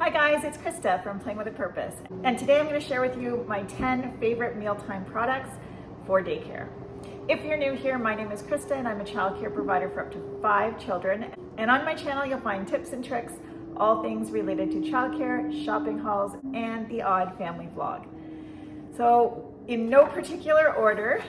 Hi guys, it's Krista from Playing with a Purpose, and today I'm going to share with you my 10 favorite mealtime products for daycare. If you're new here, my name is Krista and I'm a child care provider for up to 5 children, and on my channel you'll find tips and tricks, all things related to childcare, shopping hauls, and the odd family vlog. So in no particular order,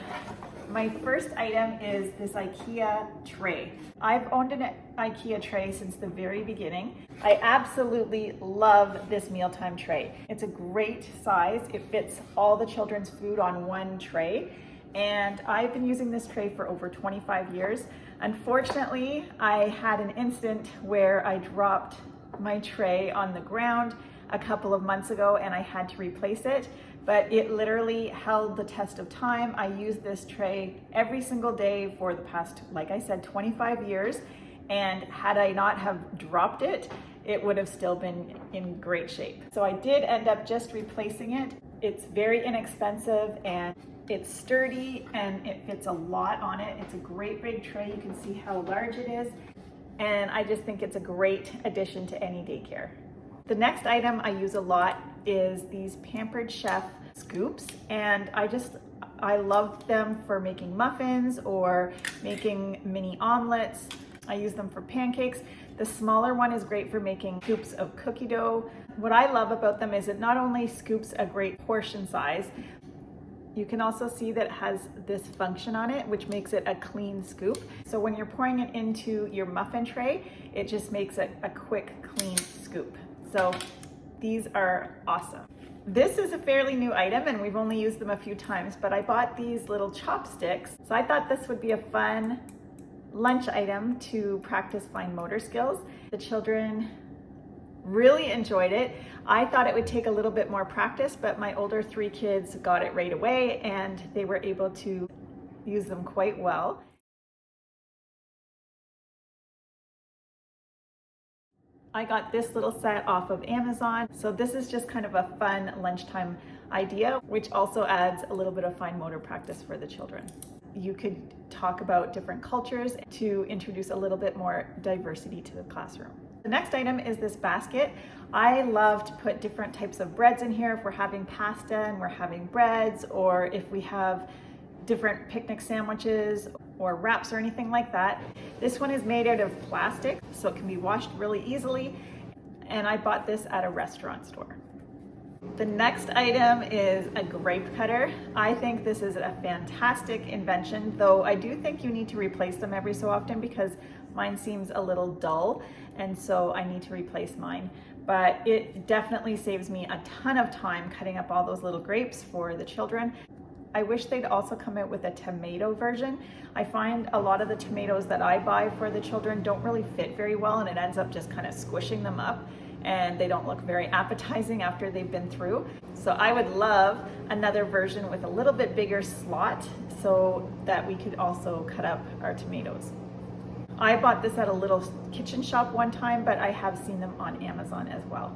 my first item is this Ikea tray. I've owned an Ikea tray since the very beginning. I absolutely love this mealtime tray. It's a great size. It fits all the children's food on one tray. And I've been using this tray for over 25 years. Unfortunately, I had an incident where I dropped my tray on the ground a couple of months ago and I had to replace it, but it literally held the test of time. I used this tray every single day for the past, like I said, 25 years. And had I not have dropped it, it would have still been in great shape. So I did end up just replacing it. It's very inexpensive and it's sturdy and it fits a lot on it. It's a great big tray. You can see how large it is. And I just think it's a great addition to any daycare. The next item I use a lot is these Pampered Chef scoops, and I love them for making muffins or making mini omelets. I use them for pancakes. The smaller one is great for making scoops of cookie dough. What I love about them is it not only scoops a great portion size, you can also see that it has this function on it, which makes it a clean scoop. So when you're pouring it into your muffin tray, it just makes it a quick, clean scoop. So these are awesome. This is a fairly new item and we've only used them a few times, but I bought these little chopsticks. So I thought this would be a fun lunch item to practice fine motor skills. The children really enjoyed it. I thought it would take a little bit more practice, but my older 3 kids got it right away and they were able to use them quite well. I got this little set off of Amazon. So this is just kind of a fun lunchtime idea, which also adds a little bit of fine motor practice for the children. You could talk about different cultures to introduce a little bit more diversity to the classroom. The next item is this basket. I love to put different types of breads in here if we're having pasta and we're having breads, or if we have different picnic sandwiches or wraps or anything like that. This one is made out of plastic, so it can be washed really easily, and I bought this at a restaurant store. The next item is a grape cutter. I think this is a fantastic invention, though I do think you need to replace them every so often because mine seems a little dull, and so I need to replace mine. But it definitely saves me a ton of time cutting up all those little grapes for the children. I wish they'd also come out with a tomato version. I find a lot of the tomatoes that I buy for the children don't really fit very well, and it ends up just kind of squishing them up and they don't look very appetizing after they've been through. So I would love another version with a little bit bigger slot so that we could also cut up our tomatoes. I bought this at a little kitchen shop one time, but I have seen them on Amazon as well.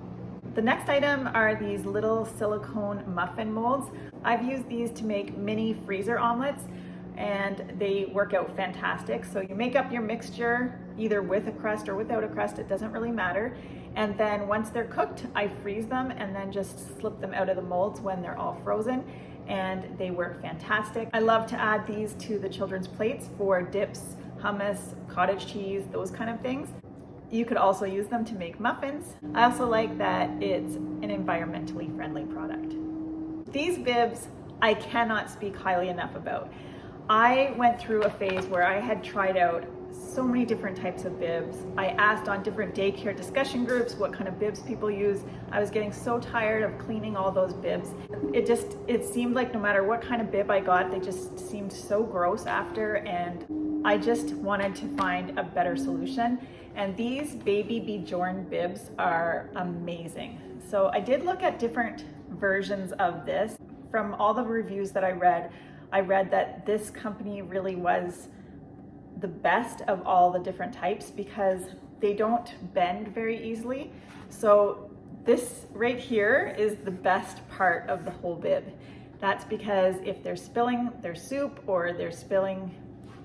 The next item are these little silicone muffin molds. I've used these to make mini freezer omelets and they work out fantastic. So you make up your mixture either with a crust or without a crust, it doesn't really matter. And then once they're cooked, I freeze them and then just slip them out of the molds when they're all frozen, and they work fantastic. I love to add these to the children's plates for dips, hummus, cottage cheese, those kind of things. You could also use them to make muffins. I also like that it's an environmentally friendly product. These bibs, I cannot speak highly enough about. I went through a phase where I had tried out so many different types of bibs. I asked on different daycare discussion groups what kind of bibs people use. I was getting so tired of cleaning all those bibs. It seemed like no matter what kind of bib I got, they just seemed so gross after, and I just wanted to find a better solution. And these Baby Bjorn bibs are amazing. So I did look at different versions of this. From all the reviews that I read that this company really was the best of all the different types because they don't bend very easily. So this right here is the best part of the whole bib. That's because if they're spilling their soup or they're spilling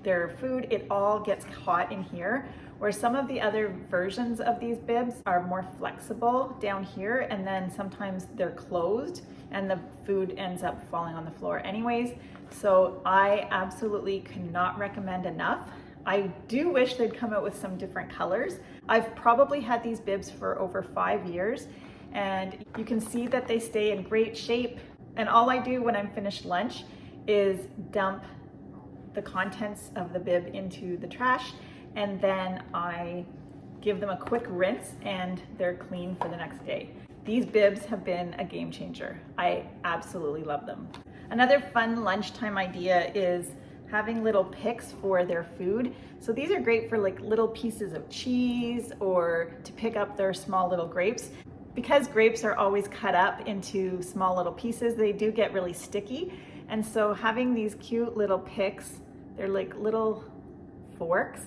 their food, it all gets caught in here, where some of the other versions of these bibs are more flexible down here, and then sometimes they're closed and the food ends up falling on the floor anyways. So I absolutely cannot recommend enough. I do wish they'd come out with some different colors. I've probably had these bibs for over 5 years, and you can see that they stay in great shape. And all I do when I'm finished lunch is dump the contents of the bib into the trash, and then I give them a quick rinse and they're clean for the next day. These bibs have been a game changer. I absolutely love them. Another fun lunchtime idea is having little picks for their food. So these are great for like little pieces of cheese or to pick up their small little grapes. Because grapes are always cut up into small little pieces, they do get really sticky. And so having these cute little picks, they're like little forks,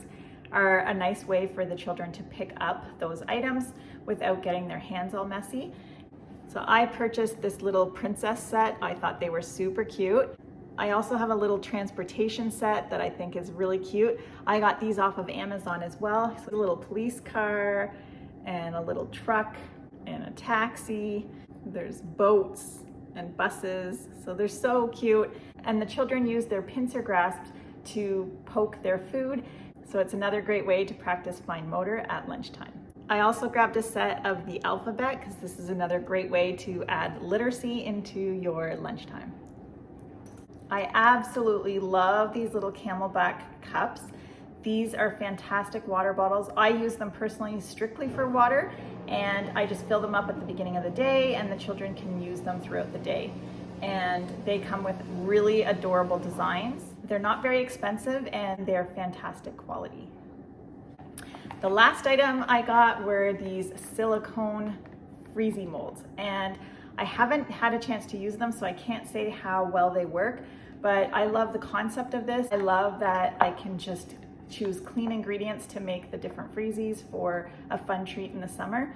are a nice way for the children to pick up those items without getting their hands all messy. So I purchased this little princess set. I thought they were super cute. I also have a little transportation set that I think is really cute. I got these off of Amazon as well. So a little police car and a little truck and a taxi. There's boats and buses. So they're so cute. And the children use their pincer grasps to poke their food. So it's another great way to practice fine motor at lunchtime. I also grabbed a set of the alphabet because this is another great way to add literacy into your lunchtime. I absolutely love these little Camelback cups. These are fantastic water bottles. I use them personally strictly for water, and I just fill them up at the beginning of the day, and the children can use them throughout the day. And they come with really adorable designs. They're not very expensive and they're fantastic quality. The last item I got were these Silicone Freezies molds, and I haven't had a chance to use them, so I can't say how well they work, but I love the concept of this. I love that I can just choose clean ingredients to make the different freezies for a fun treat in the summer,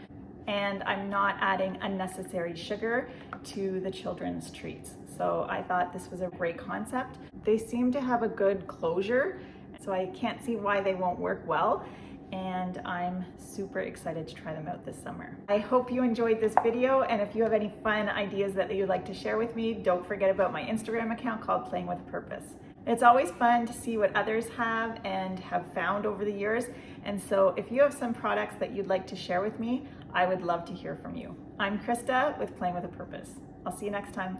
and I'm not adding unnecessary sugar to the children's treats. So I thought this was a great concept. They seem to have a good closure, so I can't see why they won't work well, and I'm super excited to try them out this summer. I hope you enjoyed this video, and if you have any fun ideas that you'd like to share with me, don't forget about my Instagram account called Playing with Purpose. It's always fun to see what others have and have found over the years, and so if you have some products that you'd like to share with me, I would love to hear from you. I'm Krista with Playing with a Purpose. I'll see you next time.